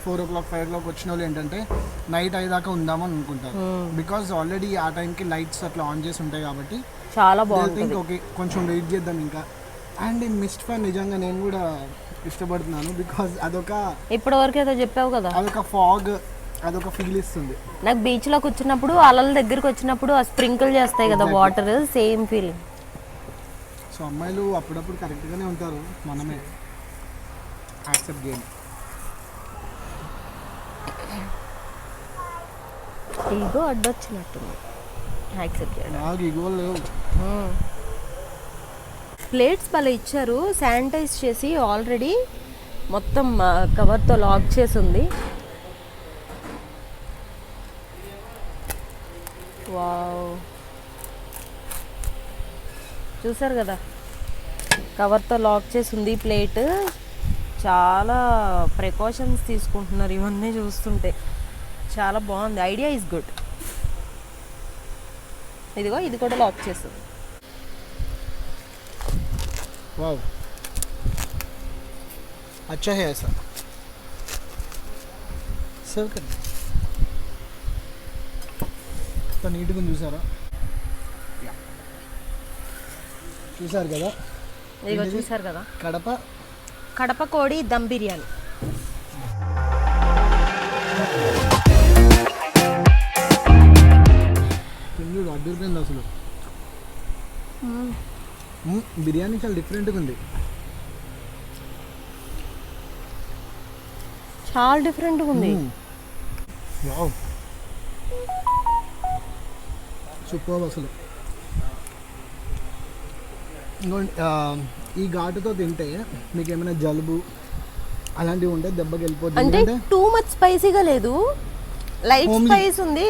4 o'clock 5 o'clock వచ్చిన వాళ్ళు ఏంటంటే నైట్ అయ్యేదాకా ఉందామని అనుకుంటారు. బికాజ్ ఆల్రెడీ ఆ టైంకి లైట్స్ అట్లా ఆన్ చేసి ఉంటాయి కాబట్టి చాలా బాగుంటుంది. ఓకే, కొంచెం వెయిట్ చేద్దాం ఇంకా. అండ్ ఈ మిస్ట్ ఫ్యాన్ నిజంగా నేను కూడా ఇష్టపడుతున్నాను. బికాజ్ అదొక ఇప్పటి వరకు ఏదో చెప్పావు కదా, అదొక ఫాగ్, అదొక ఫీల్ ఇస్తుంది. నాకు బీచ్లో కూర్చున్నప్పుడు అలల దగ్గరికి వచ్చినప్పుడు ఆ స్ప్రింకిల్ చేస్తాయి కదా వాటర్, సేమ్ ఫీలింగ్. సో అమ్మాయిలు అప్పుడప్పుడు కరెక్ట్గానే ఉంటారు, మనమే యాక్సెప్ట్ చేయాలి. ఇగో అడ్డొచ్చినట్టుంది, యాక్సెప్ట్ చేయాలి. నాకు ఇగో లేవు. ప్లేట్స్ భలే ఇచ్చారు, శానిటైజ్ చేసి ఆల్రెడీ మొత్తం కవర్తో లాక్ చేసి ఉంది. వావ్, చూసారు కదా, కవర్తో లాక్ చేసి ఉంది ప్లేట్. చాలా ప్రికాషన్స్ తీసుకుంటున్నారు ఇవన్నీ చూస్తుంటే. చాలా బాగుంది, ఐడియా ఈజ్ గుడ్. ఇదిగో ఇది కూడా లాక్ చేస్తుంది. వావ్, अच्छा है ऐसा. सर्व कर तो నీట్గా చూసారా, చూసారు కదా. ఇదిగో చూసారు కదా, కడప కోడి దమ్ బిర్యానీ. తిండి అద్దరిపోయింది అసలు. బిర్యానీ చాలా డిఫరెంట్గా ఉంది, చాలా డిఫరెంట్గా ఉంది. వావ్, సూపర్ అసలు. ఇంకోండి, ఈ ఘాటుతో తింటే మీకు ఏమైనా జలుబు అలాంటివి ఉంటే దెబ్బకి వెళ్ళిపోతుంది. అంటే టూ మచ్ స్పైసీగా లేదు, లైట్ స్పైస్ ఉంది.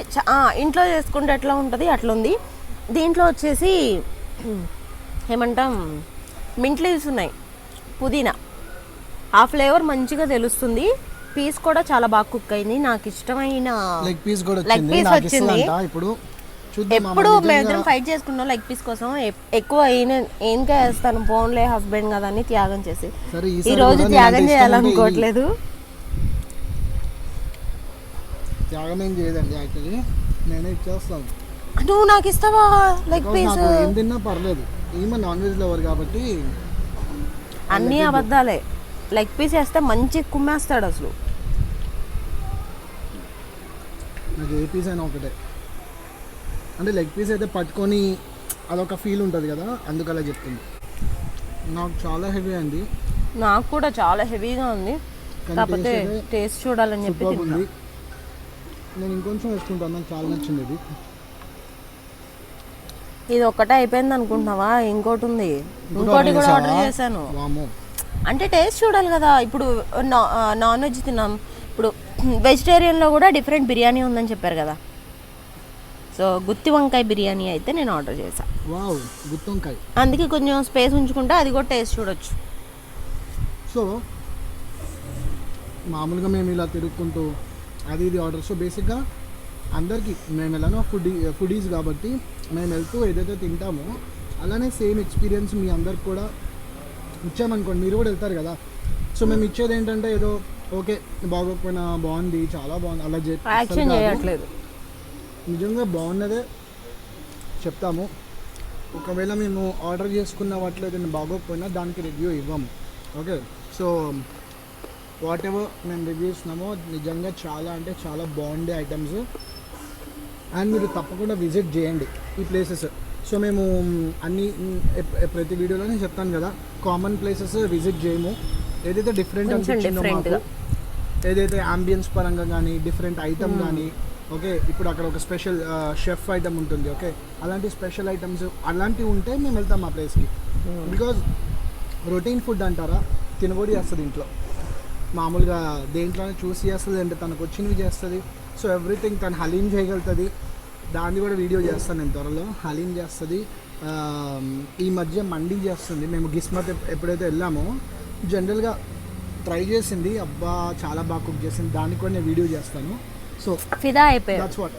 ఇంట్లో చేసుకుంటే ఎట్లా ఉంటుంది అట్లా ఉంది. దీంట్లో వచ్చేసి ఏమంటాం, మింట్ లీవ్స్ ఉన్నాయి, పుదీనా, ఆ ఫ్లేవర్ మంచిగా తెలుస్తుంది. పీస్ కూడా చాలా బాగా కుక్ అయింది, నాకు ఇష్టమైన లెగ్ పీస్ వచ్చింది. ఇప్పుడు ఎప్పుడు మేమిద్దరం ఫైట్ చేసుకున్నాం లెగ్ పీస్ కోసం. ఎక్కువ ఈయనకే వేస్తాను, ఫోన్లే హస్బెండ్ కదా అని త్యాగం చేసి ఈ రోజు త్యాగం చేయాలనుకోవట్లేదు. త్యాగం ఏం చేయదండి, యాక్చువల్లీ నేనే ఇచ్చేస్తాను. నువ్వు నాకు ఇస్తావా లెగ్ పీస్? ఏం తిన్నా పర్లేదు, ఈమె నాన్ వెజ్ లవర్ కాబట్టి. అన్నీ అబద్ధాలే, లెగ్ పీస్ వేస్తే మంచి కుమ్మేస్తాడు అసలు. నాకు ఏ పీస్ అయినా ఒకటే, అంటే లెగ్ పీస్ అయితే పట్టుకొని అదొక ఫీల్ ఉంటుంది కదా, అందుకు అలా చెప్తుంది. నాకు చాలా హెవీ అండి. నాకు కూడా చాలా హెవీగా ఉంది, కాకపోతే టేస్ట్ చూడాలని చెప్పి ఉంది. నేను ఇంకొంచెం వేసుకుంటాను, నాకు చాలా నచ్చింది ఇది. ఇది ఒక్కటే అయిపోయింది అనుకుంటున్నావా? ఇంకోటి ఉంది, ఇంకోటి కూడా ఆర్డర్ చేశాను. అంటే టేస్ట్ చూడాలి కదా. ఇప్పుడు నాన్ వెజ్ తిన్నాం, ఇప్పుడు వెజిటేరియన్లో కూడా డిఫరెంట్ బిర్యానీ ఉందని చెప్పారు కదా. సో గుత్తి వంకాయ బిర్యానీ అయితే నేను ఆర్డర్ చేశాను. వావ్, గుత్తి వంకాయ. అందుకే కొంచెం స్పేస్ ఉంచుకుంటే అది కూడా టేస్ట్ చూడొచ్చు. సో మామూలుగా మేము ఇలా తిరుగుకుంటూ అది ఇది ఆర్డర్. సో బేసిక్గా అందరికీ మేము ఎలానో ఫుడీస్ కాబట్టి మేము వెళ్తూ ఏదైతే తింటామో అలానే సేమ్ ఎక్స్పీరియన్స్ మీ అందరికి కూడా ఇచ్చామనుకోండి, మీరు కూడా వెళ్తారు కదా. సో మేము ఇచ్చేది ఏంటంటే ఏదో ఓకే బాగోకపోయినా బాగుంది, చాలా బాగుంది అలా యాక్షన్ చేయట్లేదు. నిజంగా బాగున్నదే చెప్తాము. ఒకవేళ మేము ఆర్డర్ చేసుకున్న వాటిలో ఏదైనా బాగోకపోయినా దానికి రివ్యూ ఇవ్వము. ఓకే, సో వాట్ ఎవర్ మేము రివ్యూ ఇస్తున్నామో నిజంగా చాలా అంటే చాలా బాగుండే ఐటమ్స్. అండ్ మీరు తప్పకుండా విజిట్ చేయండి ఈ ప్లేసెస్. సో మేము అన్ని ప్రతి వీడియోలోనే చెప్తాను కదా, కామన్ ప్లేసెస్ విజిట్ చేయము. ఏదైతే డిఫరెంట్ అనిపించిందో మాకు, ఏదైతే అంబియన్స్ పరంగా కానీ డిఫరెంట్ ఐటమ్ కానీ, ఓకే ఇప్పుడు అక్కడ ఒక స్పెషల్ షెఫ్ ఐటమ్ ఉంటుంది, ఓకే అలాంటి స్పెషల్ ఐటమ్స్ అలాంటివి ఉంటే మేము వెళ్తాం ఆ ప్లేస్కి. బికాజ్ రొటీన్ ఫుడ్ అంటారా, తినబడి చేస్తుంది ఇంట్లో, మామూలుగా దేంట్లోనే చూసి చేస్తుంది అంటే తనకు వచ్చినవి చేస్తుంది. సో ఎవ్రీథింగ్ తను హలీం చేయగలుగుతుంది, దాన్ని కూడా వీడియో చేస్తాను నేను త్వరలో. హలీం చేస్తుంది, ఈ మధ్య మండీ చేస్తుంది. మేము గిస్మత్ ఎప్పుడైతే వెళ్ళామో జనరల్గా ట్రై చేసింది, అబ్బా చాలా బాగా కుక్ చేసింది, దానికి కూడా నేను వీడియో చేస్తాను. సో ఫిదా అయిపోయాయి. దట్స్ వాట్,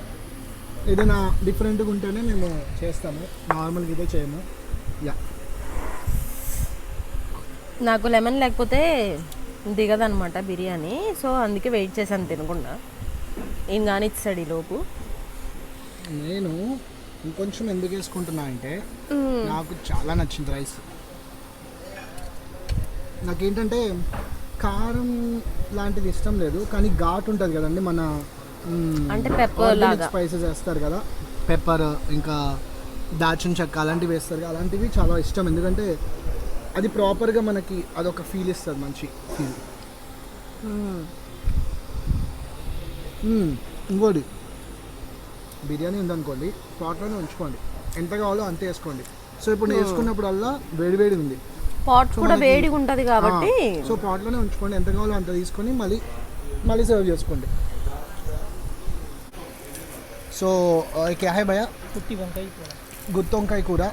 ఏదైనా డిఫరెంట్గా ఉంటేనే మేము చేస్తాము, నార్మల్గా అయితే చేయము. యా, నాకు లెమన్ లేకపోతే దిగదనమాట బిర్యానీ. సో అందుకే వెయిట్ చేశాను తినకుండా. ఏం కానీ ఇచ్చాడు ఈ లోపు. నేను ఇంకొంచెం ఎందుకు వేసుకుంటున్నా అంటే నాకు చాలా నచ్చింది రైస్. నాకేంటంటే కారం లాంటిది ఇష్టం లేదు, కానీ ఘాట్ ఉంటుంది కదండి మన అంటే పెప్పర్ లాగా స్పైసెస్ వేస్తారు కదా, పెప్పర్ ఇంకా దాల్చిన చెక్క అలాంటివి వేస్తారు, అలాంటివి చాలా ఇష్టం. ఎందుకంటే అది ప్రాపర్గా మనకి అదొక ఫీల్ ఇస్తుంది, మంచి ఫీల్. ఇంకోటి బిర్యానీ ఉందనుకోండి పాట్లోనే ఉంచుకోండి, ఎంత కావాలో అంతే వేసుకోండి. సో ఇప్పుడు నేను వేసుకున్నప్పుడల్లా వేడి ఉంది, పాట్ కూడా వేడిగా ఉంటుంది కాబట్టి సో పాట్లోనే ఉంచుకోండి, ఎంత కావాలో అంత తీసుకొని మళ్ళీ సర్వ్ చేసుకోండి. సో క్యా హై భయ్యా? గుత్తి వంకాయ కూర.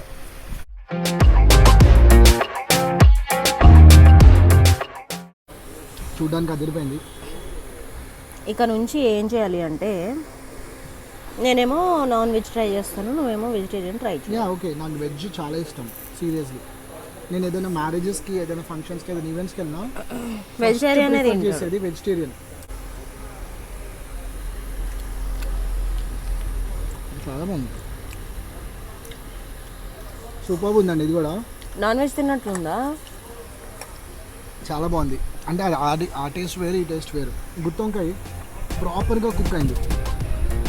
చూడ్డానికి అదిరిపోయింది. ఇక నుంచి ఏం చేయాలి అంటే, నేనేమో నాన్ వెజ్ ట్రై చేస్తాను, నువ్వేమో వెజిటేరియన్ ట్రై చేయాలి. ఓకే, నాకు వెజ్ చాలా ఇష్టం సీరియస్లీ. నేను ఏదైనా మ్యారేజెస్కి, ఏదైనా ఫంక్షన్స్కి, ఏదైనా ఈవెంట్స్కి వెళ్ళినా వెజిటేరియన్ చేసేది వెజిటేరియన్. చాలా బాగుంది, సూపర్ ఉందండి. ఇది కూడా నాన్ వెజ్ తిన్నట్లుందా? చాలా బాగుంది. అంటే అది ఆ టేస్ట్ వేరు, ఈ టేస్ట్ వేరు. గుత్తి వంకాయ ప్రాపర్గా కుక్ అయింది,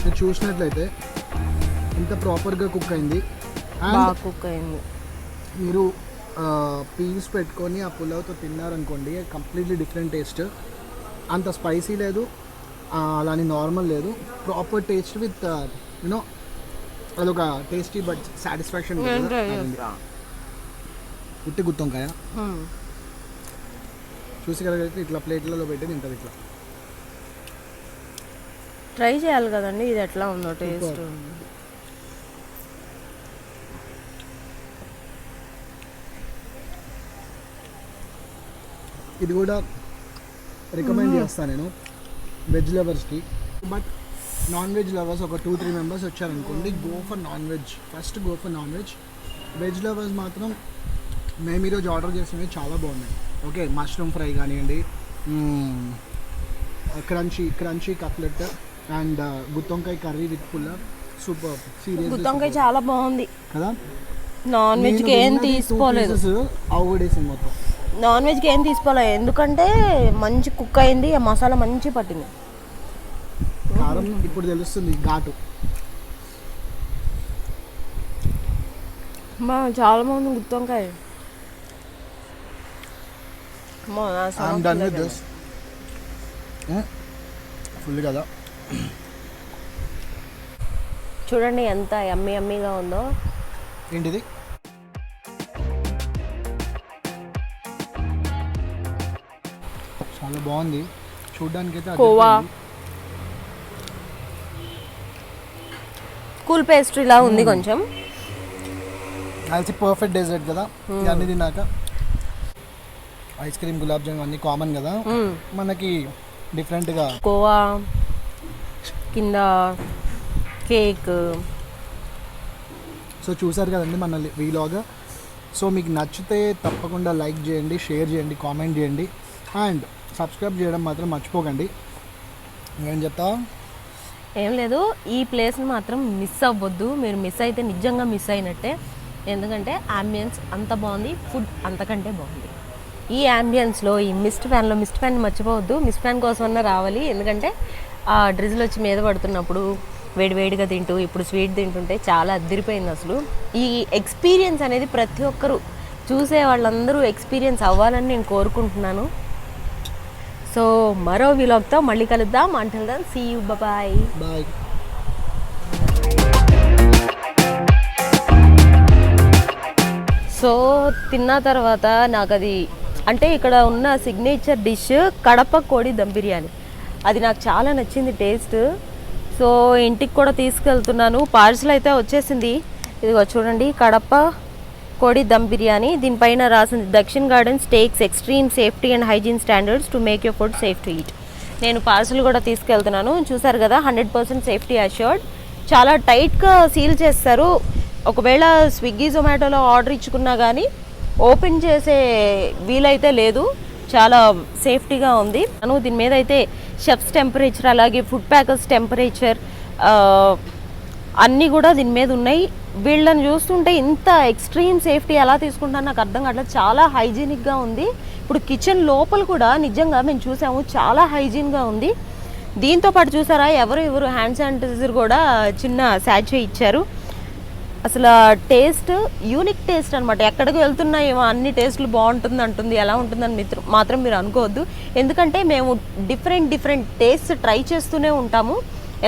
మీరు చూసినట్లయితే ఎంత ప్రాపర్గా కుక్ అయింది. కుక్ అయింది. మీరు పీస్ పెట్టుకొని ఆ పులావ్తో తిన్నారనుకోండి, కంప్లీట్లీ డిఫరెంట్ టేస్ట్. అంత స్పైసీ లేదు, అలానే నార్మల్ లేదు, ప్రాపర్ టేస్ట్ విత్ యూనో అదొక టేస్టీ బట్ సాటిస్ఫాక్షన్. ఉట్టి గుత్తి వంకాయ చూసి కలిగితే ఇట్లా ప్లేట్లలో పెట్టి తింటుంది. ఇట్లా ట్రై చేయాలి కదండి, ఇది ఎట్లా ఉందో టేస్ట్. ఇది కూడా రికమెండ్ చేస్తాను నేను వెజ్ లవర్స్కి. బట్ నాన్ వెజ్ లవర్స్ ఒక 2-3 మెంబర్స్ వచ్చారనుకోండి, go for non veg, first go for non veg. Veg lovers మాత్రం మేము ఈరోజు ఆర్డర్ చేసినవి చాలా బాగున్నాయి. ఓకే, మష్రూమ్ ఫ్రై కానివ్వండి, క్రంచీ కట్లెట్ అండ్ గుత్తి వంకాయ కర్రీ విత్ పుల్లర్, సూపర్. సీరియస్ గుత్తి వంకాయ చాలా బాగుంది కదా. నాన్ వెజ్కి ఏం తీసుకోలేదు, అవగడేసింది మొత్తం. నాన్ వెజ్కి ఏం తీసుకోలేదు, ఎందుకంటే మంచి కుక్ అయింది, ఆ మసాలా మంచి పట్టింది. కారం ఇప్పుడు తెలుస్తుంది, ఘాటు. చాలా బాగుంది గుత్తి వంకాయ. ఫుల్ కదా. చూడండి ఎంత యమ్మీగా ఉందో. ఏంటిది? చాలా బాగుంది చూడడానికి అయితే. కోవా కూల్ పేస్ట్రీ లా ఉంది కొంచెం. అది పర్ఫెక్ట్ డెజర్ట్ కదా, ఇవన్నీ తిన్నాక. ఐస్ క్రీమ్ గులాబ్ జామున్ అన్నీ కామన్ కదా, మనకి డిఫరెంట్గా కోవా కింద కేక్. సో చూసారు కదండి మన వీలాగ్. సో మీకు నచ్చితే తప్పకుండా లైక్ చేయండి, షేర్ చేయండి, కామెంట్ చేయండి అండ్ సబ్స్క్రైబ్ చేయడం మాత్రం మర్చిపోకండి. ఏం చెప్తావా? ఏం లేదు, ఈ ప్లేస్ని మాత్రం మిస్ అవ్వద్దు. మీరు మిస్ అయితే నిజంగా మిస్ అయినట్టే. ఎందుకంటే అంబియన్స్ అంత బాగుంది, ఫుడ్ అంతకంటే బాగుంది. ఈ అంబియన్స్లో ఈ మిస్ట్ ఫ్యాన్ మర్చిపోవద్దు. మిస్ట్ ఫ్యాన్ కోసమన్నా రావాలి. ఎందుకంటే ఆ డ్రిజిల్ వచ్చి మీద పడుతున్నప్పుడు వేడివేడిగా తింటూ ఇప్పుడు స్వీట్ తింటుంటే చాలా అదిరిపోయింది అసలు. ఈ ఎక్స్పీరియన్స్ అనేది ప్రతి ఒక్కరూ చూసే వాళ్ళందరూ ఎక్స్పీరియన్స్ అవ్వాలని నేను కోరుకుంటున్నాను. సో మరో వ్లాగ్తో మళ్ళీ కలుద్దాం. Until then see you, bye. Bye. So తిన్న తర్వాత నాకు అది అంటే ఇక్కడ ఉన్న సిగ్నేచర్ డిష్ కడప కోడి దమ్ బిర్యానీ, అది నాకు చాలా నచ్చింది టేస్ట్. సో ఇంటికి కూడా తీసుకెళ్తున్నాను. పార్సల్ అయితే వచ్చేసింది. ఇదిగో చూడండి, కడప కోడి దమ్ బిర్యానీ. దీనిపైన రాసింది Dakshin gardens takes extreme safety and hygiene standards to make your food safe to eat. నేను పార్సల్ కూడా తీసుకెళ్తున్నాను. చూసారు కదా, 100% సేఫ్టీ అష్యూర్డ్. చాలా టైట్గా సీల్ చేస్తారు. ఒకవేళ స్విగ్గీ జొమాటోలో ఆర్డర్ ఇచ్చుకున్నా కానీ ఓపెన్ చేసే వీలైతే లేదు. చాలా సేఫ్టీగా ఉంది. దీని మీద అయితే షెఫ్స్ టెంపరేచర్ అలాగే ఫుడ్ ప్యాకర్స్ టెంపరేచర్ అన్నీ కూడా దీని మీద ఉన్నాయి. వీళ్ళని చూస్తుంటే ఇంత ఎక్స్ట్రీమ్ సేఫ్టీ ఎలా తీసుకుంటారో నాకు అర్థం కావట్లేదు. చాలా హైజీనిక్గా ఉంది. ఇప్పుడు కిచెన్ లోపల కూడా నిజంగా మేము చూసాము, చాలా హైజీన్గా ఉంది. దీంతో పాటు చూసారా, ఎవరు హ్యాండ్ శానిటైజర్ కూడా చిన్న శాచే ఇచ్చారు. అసలు టేస్ట్ యూనిక్ టేస్ట్ అనమాట. ఎక్కడికి వెళ్తున్నాయేమో అన్ని టేస్ట్లు బాగుంటుంది అంటుంది, ఎలా ఉంటుందని మాత్రం మీరు అనుకోవద్దు. ఎందుకంటే మేము డిఫరెంట్ టేస్ట్ ట్రై చేస్తూనే ఉంటాము.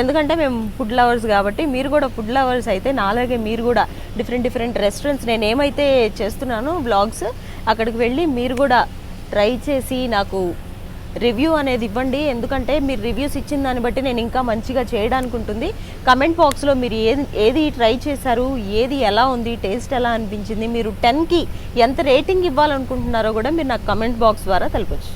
ఎందుకంటే మేము ఫుడ్ లవర్స్ కాబట్టి. మీరు కూడా ఫుడ్ లవర్స్ అయితే నాలాగే మీరు కూడా డిఫరెంట్ రెస్టారెంట్స్ నేను ఏమైతే చేస్తున్నానో వ్లాగ్స్, అక్కడికి వెళ్ళి మీరు కూడా ట్రై చేసి నాకు రివ్యూ అనేది ఇవ్వండి. ఎందుకంటే మీరు రివ్యూస్ ఇచ్చిన దాన్ని బట్టి నేను ఇంకా మంచిగా చేయడానికి ఉంటుంది. కమెంట్ బాక్స్లో మీరు ఏది ట్రై చేశారు, ఏది ఎలా ఉంది, టేస్ట్ ఎలా అనిపించింది, మీరు 10కి ఎంత రేటింగ్ ఇవ్వాలనుకుంటున్నారో కూడా మీరు నాకు కమెంట్ బాక్స్ ద్వారా తెలపచ్చు.